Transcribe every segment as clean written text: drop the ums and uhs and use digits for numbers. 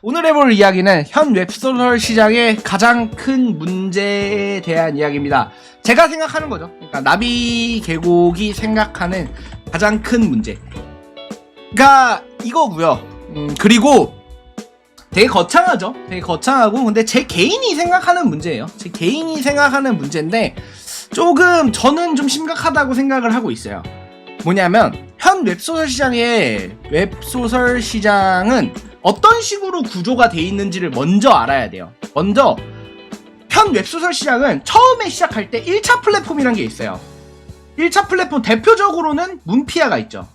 오늘 해볼 이야기는 현 웹소설 시장의 가장 큰 문제에 대한 이야기입니다. 제가 생각하는 거죠. 그러니까 나비 계곡이 생각하는 가장 큰 문제가 이거고요. 그리고 되게 거창하죠. 되게 거창하고 근데 제 개인이 생각하는 문제예요. 제 개인이 생각하는 문제인데 조금 저는 좀 심각하다고 생각을 하고 있어요. 뭐냐면 현 웹소설 시장은 어떤 식으로 구조가 돼 있는지를 먼저 알아야 돼요. 먼저 현 웹소설 시장은 처음에 시작할 때 1차 플랫폼이라는 게 있어요. 1차 플랫폼 대표적으로는 문피아가 있죠.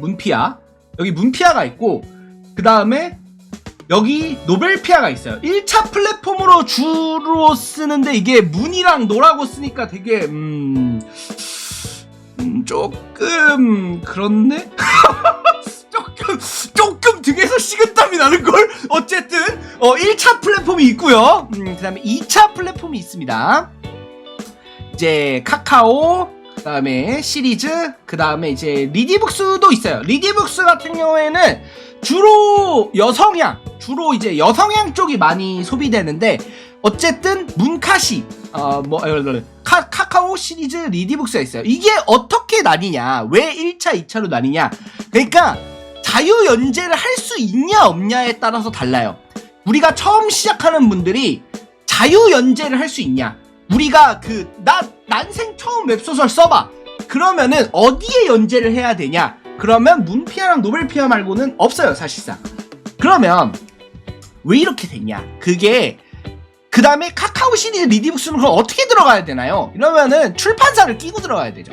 문피아. 여기 문피아가 있고 그 다음에 여기 노벨피아가 있어요. 1차 플랫폼으로 주로 쓰는데 이게 문이랑 노라고 쓰니까 되게 조금 그렇네? 조금 등에서 식은땀이 나는걸? 어쨌든 1차 플랫폼이 있고요. 그 다음에 2차 플랫폼이 있습니다. 이제 카카오, 그 다음에 시리즈, 그 다음에 이제 리디북스도 있어요. 리디북스 같은 경우에는 주로 이제 여성향 쪽이 많이 소비되는데 어쨌든 문카시 카카오 시리즈 리디북스가 있어요. 이게 어떻게 나뉘냐, 왜 1차 2차로 나뉘냐, 그러니까 자유연재를 할 수 있냐 없냐에 따라서 달라요. 우리가 처음 시작하는 분들이 자유연재를 할 수 있냐, 우리가 난생 처음 웹소설 써봐 그러면은 어디에 연재를 해야 되냐, 그러면 문피아랑 노벨피아 말고는 없어요 사실상. 그러면 왜 이렇게 됐냐, 그게 그 다음에 카카오 시리즈 리디북스는 그럼 어떻게 들어가야 되나요? 이러면은 출판사를 끼고 들어가야 되죠.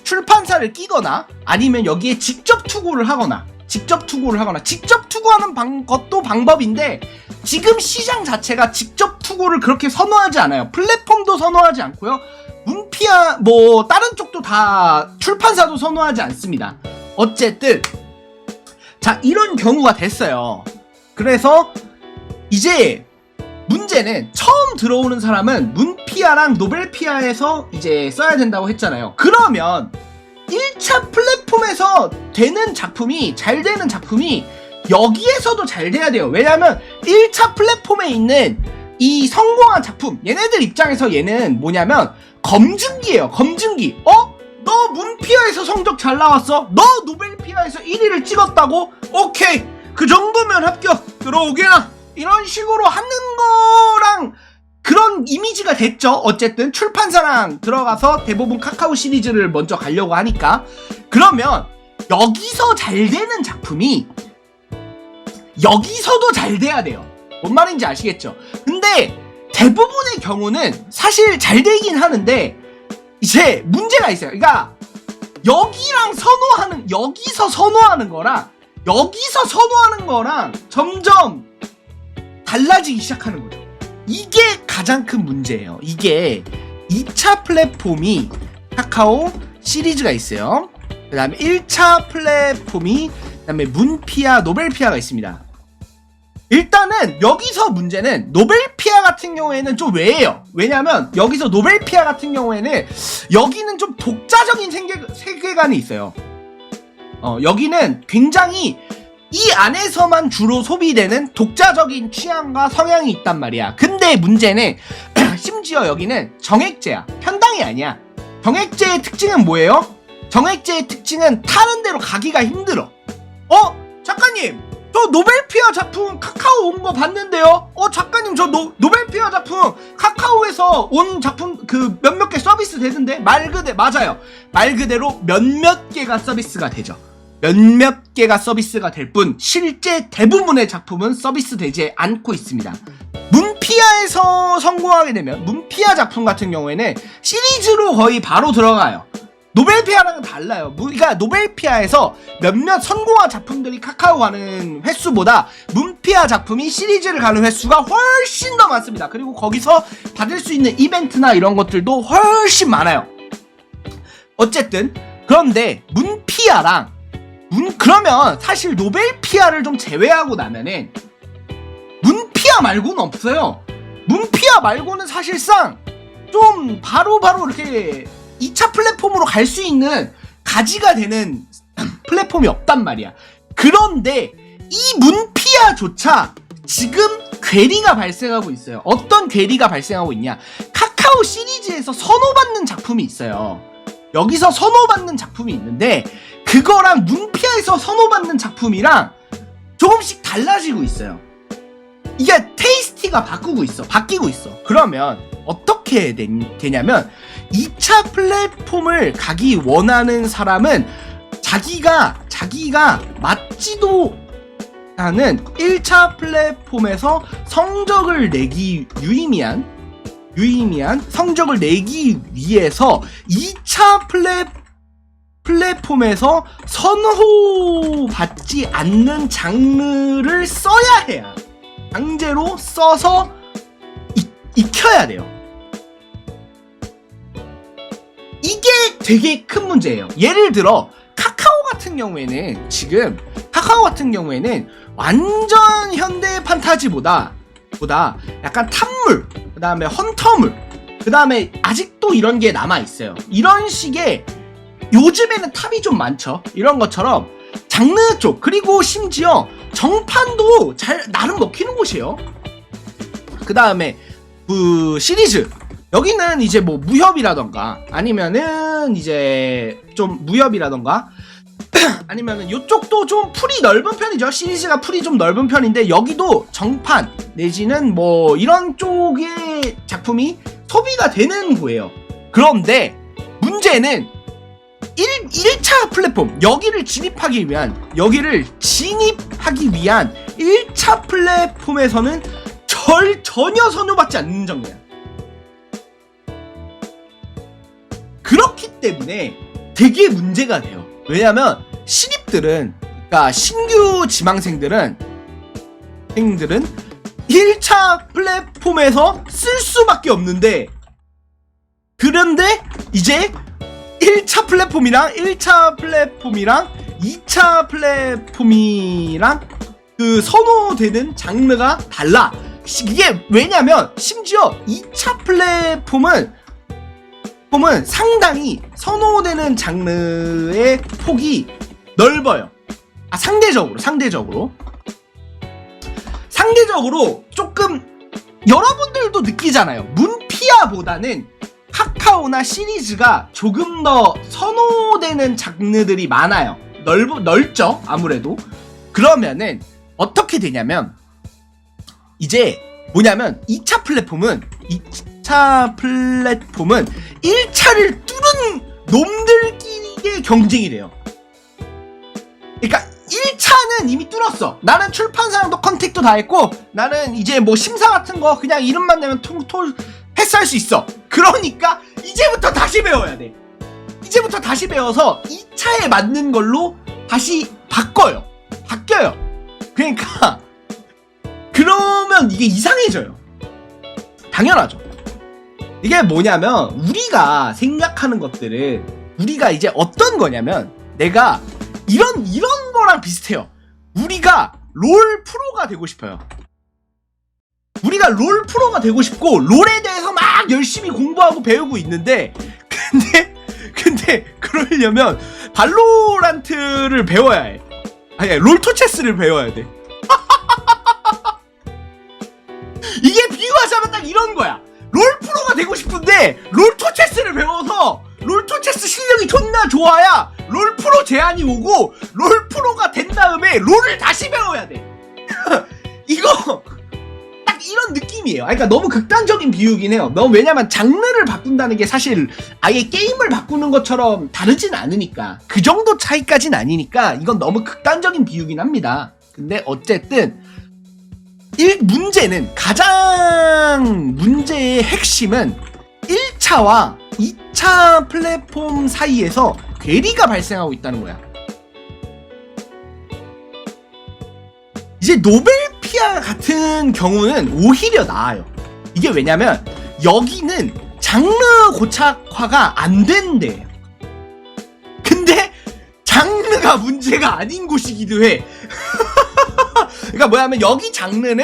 출판사를 끼거나 아니면 여기에 직접 투고를 하거나 직접 투고하는 것도 방법인데 지금 시장 자체가 직접 투고를 그렇게 선호하지 않아요. 플랫폼도 선호하지 않고요. 문피아 다른 쪽도 다 출판사도 선호하지 않습니다. 어쨌든 자, 이런 경우가 됐어요. 그래서 이제 문제는 처음 들어오는 사람은 문피아랑 노벨피아에서 이제 써야 된다고 했잖아요. 그러면 1차 플랫폼에서 잘 되는 작품이 여기에서도 잘 돼야 돼요. 왜냐면 1차 플랫폼에 있는 이 성공한 작품, 얘네들 입장에서 얘는 뭐냐면 검증기예요. 검증기. 너 문피아에서 성적 잘 나왔어? 너 노벨피아에서 1위를 찍었다고? 오케이, 그 정도면 합격 들어오게나, 이런 식으로 하는 거랑 그런 이미지가 됐죠. 어쨌든 출판사랑 들어가서 대부분 카카오 시리즈를 먼저 가려고 하니까. 그러면 여기서 잘 되는 작품이 여기서도 잘 돼야 돼요. 뭔 말인지 아시겠죠? 근데 대부분의 경우는 사실 잘 되긴 하는데 이제 문제가 있어요. 그러니까 여기서 선호하는 거랑 점점 달라지기 시작하는 거죠. 이게 가장 큰 문제예요. 이게 2차 플랫폼이 카카오 시리즈가 있어요. 그 다음에 1차 플랫폼이 그 다음에 문피아, 노벨피아가 있습니다. 일단은 여기서 문제는 노벨피아 같은 경우에는 좀 왜예요. 왜냐면 여기서 노벨피아 같은 경우에는 여기는 좀 독자적인 세계관이 있어요. 여기는 굉장히 이 안에서만 주로 소비되는 독자적인 취향과 성향이 있단 말이야. 근데 문제는 심지어 여기는 정액제야. 편당이 아니야. 정액제의 특징은 뭐예요? 정액제의 특징은 타는 대로 가기가 힘들어. 작가님, 저 노벨피아 작품 카카오 온 거 봤는데요? 작가님, 저 노벨피아 작품 카카오에서 온 작품 그 몇몇 개 서비스 되던데? 맞아요. 말 그대로 몇몇 개가 서비스가 되죠. 몇몇 개가 서비스가 될 뿐 실제 대부분의 작품은 서비스 되지 않고 있습니다. 문피아에서 성공하게 되면 문피아 작품 같은 경우에는 시리즈로 거의 바로 들어가요. 노벨피아랑은 달라요. 그러니까 노벨피아에서 몇몇 성공한 작품들이 카카오 가는 횟수보다 문피아 작품이 시리즈를 가는 횟수가 훨씬 더 많습니다. 그리고 거기서 받을 수 있는 이벤트나 이런 것들도 훨씬 많아요. 어쨌든 그런데 그러면 사실 노벨피아를 좀 제외하고 나면은 문피아 말고는 없어요. 문피아 말고는 사실상 좀 바로바로 이렇게 2차 플랫폼으로 갈 수 있는 가지가 되는 플랫폼이 없단 말이야. 그런데 이 문피아 문피아조차 지금 괴리가 발생하고 있어요. 어떤 괴리가 발생하고 있냐? 카카오 시리즈에서 선호받는 작품이 있어요. 여기서 선호받는 작품이 있는데 그거랑 문피아에서 선호받는 작품이랑 조금씩 달라지고 있어요. 이게 테이스티가 바뀌고 있어. 그러면 어떻게 되냐면 2차 플랫폼을 가기 원하는 사람은 자기가 맞지도 않은 1차 플랫폼에서 성적을 내기 유의미한 성적을 내기 위해서 2차 플랫폼에서 선호받지 않는 장르를 써야 해야 강제로 써서 익혀야 돼요. 이게 되게 큰 문제예요. 예를 들어 카카오 같은 경우에는 완전 현대 판타지보다 약간 탐물, 그 다음에 헌터물, 그 다음에 아직도 이런 게 남아있어요. 이런 식의 요즘에는 탑이 좀 많죠. 이런 것처럼 장르 쪽, 그리고 심지어 정판도 나름 먹히는 곳이에요. 그 다음에 그 시리즈, 여기는 이제 뭐 무협이라던가 아니면은 이제 좀 무협이라던가 아니면은 요쪽도 좀 풀이 넓은 편이죠. 시리즈가 풀이 좀 넓은 편인데 여기도 정판 내지는 뭐 이런 쪽의 작품이 소비가 되는 거예요. 그런데 문제는 1차 플랫폼, 여기를 진입하기 위한 1차 플랫폼에서는 전혀 선호받지 않는 장르야. 그렇기 때문에 되게 문제가 돼요. 왜냐면 신입들은, 그러니까 신규 지망생들은 1차 플랫폼에서 쓸 수밖에 없는데, 그런데 이제 1차 플랫폼이랑 2차 플랫폼이랑 그 선호되는 장르가 달라. 이게 왜냐면 심지어 2차 플랫폼은 상당히 선호되는 장르의 폭이 넓어요. 상대적으로 조금 여러분들도 느끼잖아요. 문피아보다는 카카오나 시리즈가 조금 더 선호되는 장르들이 많아요. 넓죠, 아무래도. 그러면은 어떻게 되냐면 이제 뭐냐면 2차 플랫폼은 1차를 뚫은 놈들끼리의 경쟁이 돼요. 그러니까 1차는 이미 뚫었어. 나는 출판사랑도 컨택도 다 했고, 나는 이제 뭐 심사 같은 거 그냥 이름만 내면 패스할 수 있어. 그러니까 이제부터 다시 배워야 돼. 이제부터 다시 배워서 2차에 맞는 걸로 다시 바뀌어요. 그러니까 그러면 이게 이상해져요. 당연하죠. 이게 뭐냐면 우리가 생각하는 것들은, 우리가 이제 어떤 거냐면, 내가 이런 거랑 비슷해요. 우리가 롤 프로가 되고 싶어요. 우리가 롤 프로가 되고 싶고 롤에 대해서 막 열심히 공부하고 배우고 있는데, 근데 그러려면 발로란트를 배워야 해. 아니, 롤토체스를 배워야 돼. 이게 비유하자면 딱 이런 거야. 롤 프로가 되고 싶은데 롤토체스를 배워서 롤토체스 실력이 존나 좋아야 롤 프로 제한이 오고, 롤 프로가 된 다음에 롤을 다시 배워야 돼. 이거 딱 이런 느낌이에요. 그러니까 너무 극단적인 비유긴 해요. 왜냐면 장르를 바꾼다는 게 사실 아예 게임을 바꾸는 것처럼 다르진 않으니까, 그 정도 차이까진 아니니까 이건 너무 극단적인 비유긴 합니다. 근데 어쨌든 문제의 핵심은 1차와 2차 플랫폼 사이에서 괴리가 발생하고 있다는 거야. 이제 노벨피아 같은 경우는 오히려 나아요. 이게 왜냐면 여기는 장르 고착화가 안 된대. 근데 장르가 문제가 아닌 곳이기도 해. 그러니까 뭐냐면 여기 장르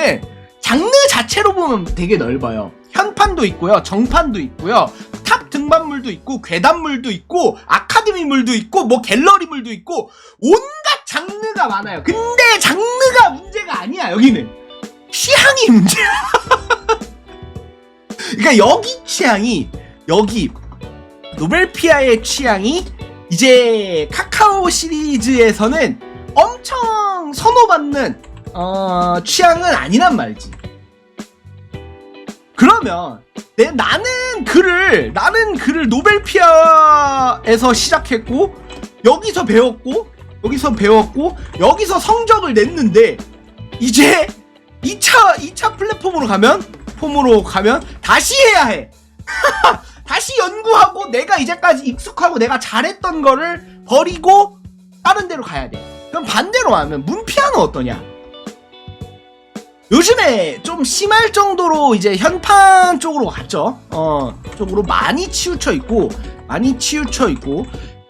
자체로 보면 되게 넓어요. 현판도 있고요, 정판도 있고요, 탑 등반물도 있고, 괴담물도 있고, 아카데미물도 있고, 뭐 갤러리물도 있고, 온갖 장르가 많아요. 근데 장르가 문제가 아니야. 여기는 취향이 문제야. 그러니까 여기 취향이, 여기 노벨피아의 취향이 이제 카카오 시리즈에서는 엄청 선호받는 취향은 아니란 말이지. 그러면 나는 글을 노벨피아에서 시작했고 여기서 배웠고 여기서 성적을 냈는데 이제 2차 플랫폼으로 가면 다시 해야 해. 다시 연구하고 내가 이제까지 익숙하고 내가 잘했던 거를 버리고 다른 데로 가야 돼. 그럼 반대로 하면 문피아는 어떠냐? 요즘에 좀 심할 정도로 이제 현판 쪽으로 갔죠. 쪽으로 많이 치우쳐 있고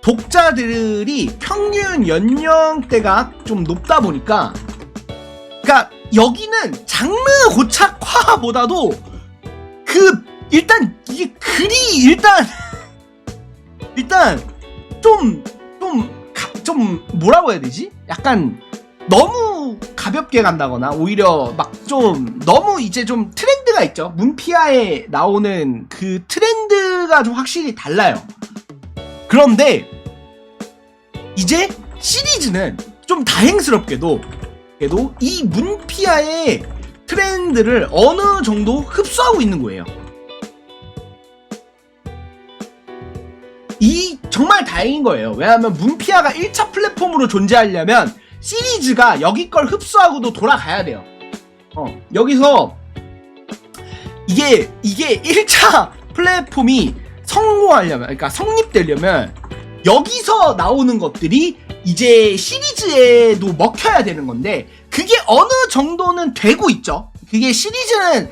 독자들이 평균 연령대가 좀 높다 보니까, 그러니까 여기는 장르 고착화보다도 일단 이게 글이 일단 좀 뭐라고 해야 되지? 약간 너무 가볍게 간다거나 오히려 막 좀 너무 이제 좀 트렌드가 있죠. 문피아에 나오는 그 트렌드가 좀 확실히 달라요. 그런데 이제 시리즈는 좀 다행스럽게도 이 문피아의 트렌드를 어느 정도 흡수하고 있는 거예요. 이 정말 다행인 거예요. 왜냐하면 문피아가 1차 플랫폼으로 존재하려면 시리즈가 여기 걸 흡수하고도 돌아가야 돼요. 여기서 이게 1차 플랫폼이 성공하려면, 그러니까 성립되려면 여기서 나오는 것들이 이제 시리즈에도 먹혀야 되는 건데 그게 어느 정도는 되고 있죠. 그게 시리즈는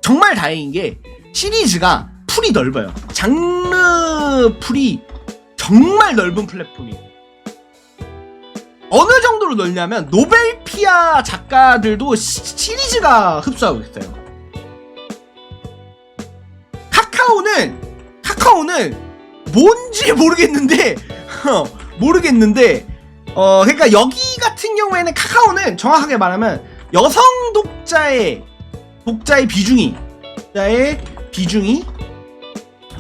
정말 다행인 게 시리즈가 풀이 넓어요. 장르 풀이 정말 넓은 플랫폼이에요. 어느 정도로 넓냐면 노벨피아 작가들도 시리즈가 흡수하고 있어요. 카카오는 뭔지 모르겠는데 그러니까 여기 같은 경우에는 카카오는 정확하게 말하면 여성 독자의 비중이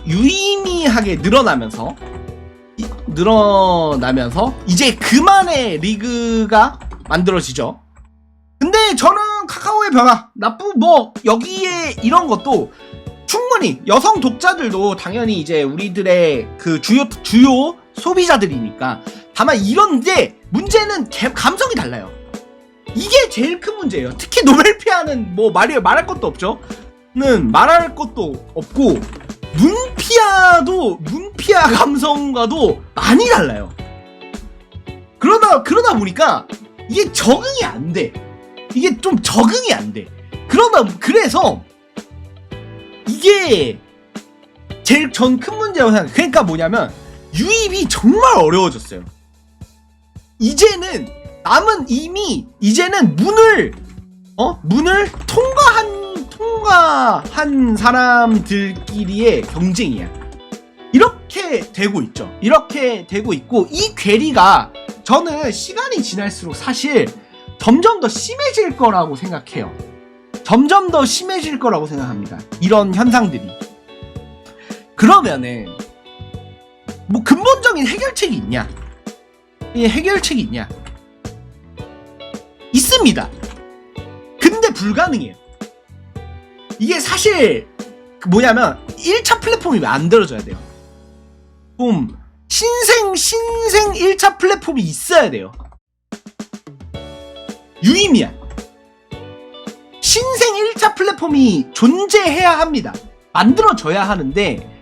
유의미하게 늘어나면서 이제 그만의 리그가 만들어지죠. 근데 저는 카카오의 변화 여기에 이런 것도 충분히 여성 독자들도 당연히 이제 우리들의 그 주요 소비자들이니까, 다만 이런데 문제는 감성이 달라요. 이게 제일 큰 문제예요. 특히 노벨피아는 뭐 말할 것도 없죠. 말할 것도 없고 문피아 감성과도 많이 달라요. 그러다 보니까 이게 적응이 안 돼. 이게 좀 적응이 안 돼. 그래서 이게 제일 전 큰 문제라고 생각해요. 그러니까 뭐냐면 유입이 정말 어려워졌어요. 이제는 문을 통과한 사람들끼리의 경쟁이야. 이렇게 되고 있죠. 이렇게 되고 있고, 이 괴리가 저는 시간이 지날수록 사실 점점 더 심해질 거라고 생각해요. 점점 더 심해질 거라고 생각합니다. 이런 현상들이. 그러면은 뭐 근본적인 해결책이 있냐? 해결책이 있냐? 있습니다. 근데 불가능해요. 이게 사실 뭐냐면 1차 플랫폼이 만들어져야 돼요. 좀 신생 1차 플랫폼이 있어야 돼요. 유의미한 신생 1차 플랫폼이 존재해야 합니다. 만들어져야 하는데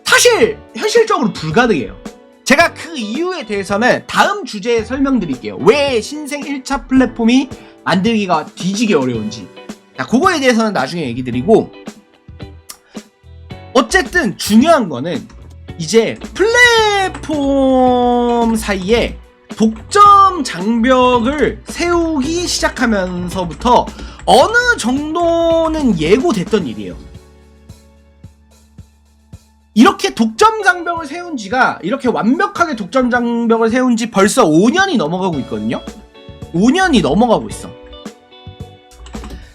사실 현실적으로 불가능해요. 제가 그 이유에 대해서는 다음 주제에 설명드릴게요. 왜 신생 1차 플랫폼이 만들기가 뒤지게 어려운지. 자, 그거에 대해서는 나중에 얘기 드리고, 어쨌든 중요한 거는 이제 플랫폼 사이에 독점 장벽을 세우기 시작하면서부터 어느 정도는 예고됐던 일이에요. 이렇게 독점 장벽을 세운 지가, 이렇게 완벽하게 독점 장벽을 세운 지 벌써 5년이 넘어가고 있거든요. 5년이 넘어가고 있어.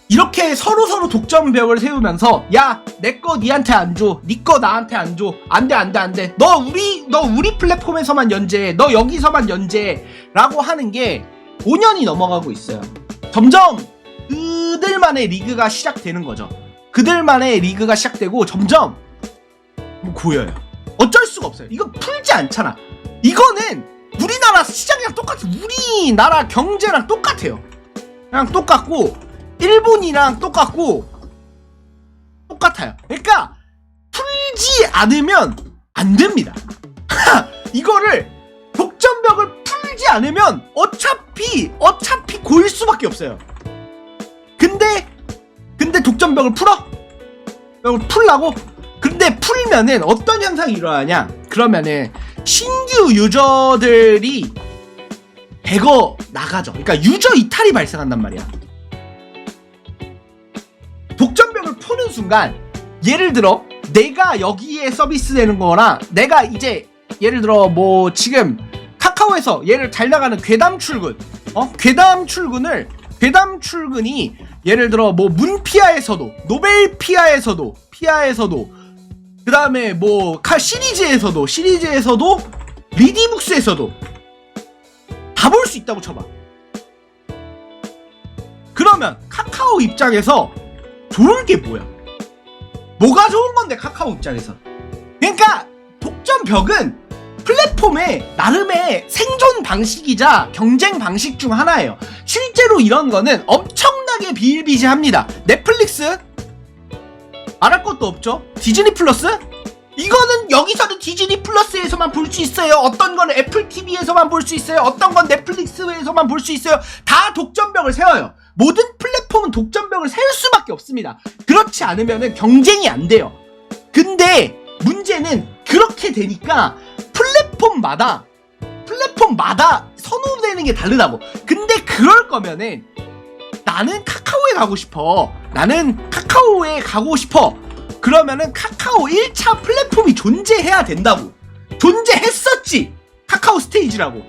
이렇게 서로서로 독점벽을 세우면서 야, 내 거 니한테 안 줘, 니 거 나한테 안 줘, 안 돼 안 돼 안 돼, 너 우리 플랫폼에서만 연재해, 너 여기서만 연재해 라고 하는 게 5년이 넘어가고 있어요. 점점 그들만의 리그가 시작되는 거죠. 그들만의 리그가 시작되고 점점 고여요. 어쩔 수가 없어요. 이거 풀지 않잖아. 이거는 우리나라 시장이랑 똑같아. 우리나라 경제랑 똑같아요. 그냥 똑같고 일본이랑 똑같고 똑같아요. 그러니까 풀지 않으면 안 됩니다. 이거를 독점벽을 풀지 않으면 어차피 고일 수밖에 없어요. 근데 독점벽을 풀어? 벽을 풀라고? 근데 풀면은 어떤 현상이 일어나냐? 그러면은 신규 유저들이 대거 나가죠. 그러니까 유저 이탈이 발생한단 말이야. 독점벽을 푸는 순간 예를 들어 내가 여기에 서비스 되는 거나 내가 이제 예를 들어 뭐 지금 카카오에서 얘를 잘 나가는 괴담 출근 괴담 출근이 예를 들어 뭐 문피아에서도 노벨피아에서도 그 다음에 뭐 시리즈에서도 리디북스에서도 다 볼 수 있다고 쳐봐. 그러면 카카오 입장에서 좋은 게 뭐야? 뭐가 좋은 건데 카카오 입장에서? 그러니까 독점벽은 플랫폼의 나름의 생존 방식이자 경쟁 방식 중 하나예요. 실제로 이런 거는 엄청나게 비일비재합니다. 넷플릭스 말할 것도 없죠. 디즈니 플러스 이거는 여기서는 디즈니 플러스에서만 볼 수 있어요. 어떤 거는 애플 TV에서만 볼 수 있어요. 어떤 건 넷플릭스에서만 볼 수 있어요. 다 독점벽을 세워요. 모든 플랫폼은 독점벽을 세울 수밖에 없습니다. 그렇지 않으면 경쟁이 안 돼요. 근데 문제는 그렇게 되니까 플랫폼마다 선호되는 게 다르다고. 근데 그럴 거면은 나는 카카오에 가고 싶어. 그러면은 카카오 1차 플랫폼이 존재해야 된다고. 존재했었지. 카카오 스테이지라고.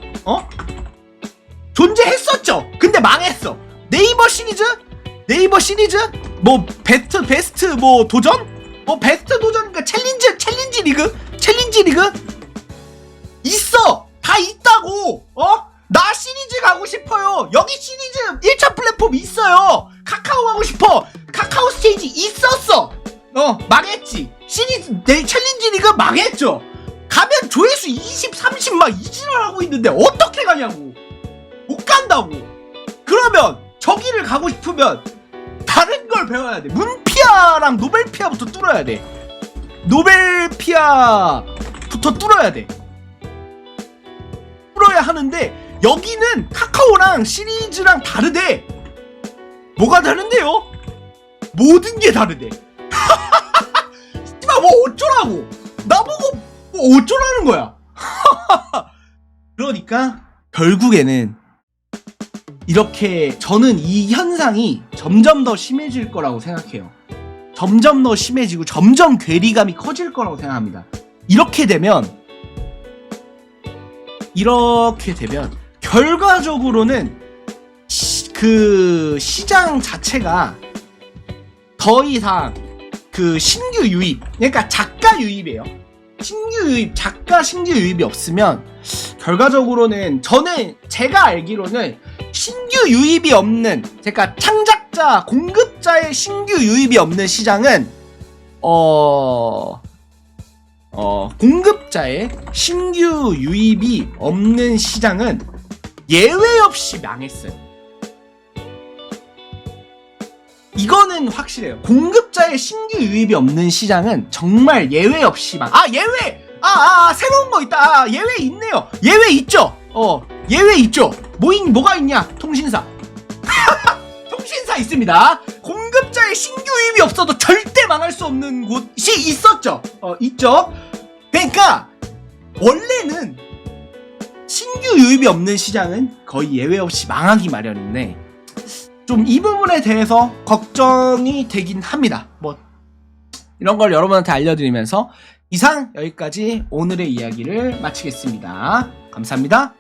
존재했었죠. 근데 망했어. 네이버 시리즈 뭐 베스트 뭐 도전? 뭐 베스트 도전, 그러니까 챌린지 리그 있어. 다 있다고. 나 시리즈 가고 싶어요. 여기 시리즈 1차 플랫폼 있어요. 카카오 가고 싶어. 카카오 스테이지 있었어. 망했지. 챌린지 리그 망했죠. 가면 조회수 20, 30 막 이지랄 하고 있는데 어떻게 가냐고. 못 간다고. 그러면 저기를 가고 싶으면 다른 걸 배워야 돼. 문피아랑 노벨피아부터 뚫어야 돼. 뚫어야 하는데 여기는 카카오랑 시리즈랑 다르대. 뭐가 다른데요? 모든 게 다르대. 씨발 뭐 어쩌라고. 나보고 뭐 어쩌라는 거야. 그러니까 결국에는 이렇게 저는 이 현상이 점점 더 심해질 거라고 생각해요. 점점 더 심해지고 점점 괴리감이 커질 거라고 생각합니다. 이렇게 되면 결과적으로는 그 시장 자체가 더 이상 그 신규 유입, 그러니까 작가 유입이에요. 작가 신규 유입이 없으면 결과적으로는 제가 알기로는 신규 유입이 없는, 그러니까 창작자, 공급자의 신규 유입이 없는 시장은 공급자의 신규 유입이 없는 시장은 예외 없이 망했어요. 이거는 확실해요. 공급자의 신규 유입이 없는 시장은 정말 예외 없이 예외! 새로운 거 있다. 예외 있네요. 예외 있죠? 예외 있죠? 뭐가 있냐? 통신사. 통신사 있습니다. 공급자의 신규 유입이 없어도 절대 망할 수 없는 곳이 있었죠. 있죠? 그러니까 원래는 신규 유입이 없는 시장은 거의 예외 없이 망하기 마련인데 좀 이 부분에 대해서 걱정이 되긴 합니다. 뭐 이런 걸 여러분한테 알려드리면서 이상 여기까지 오늘의 이야기를 마치겠습니다. 감사합니다.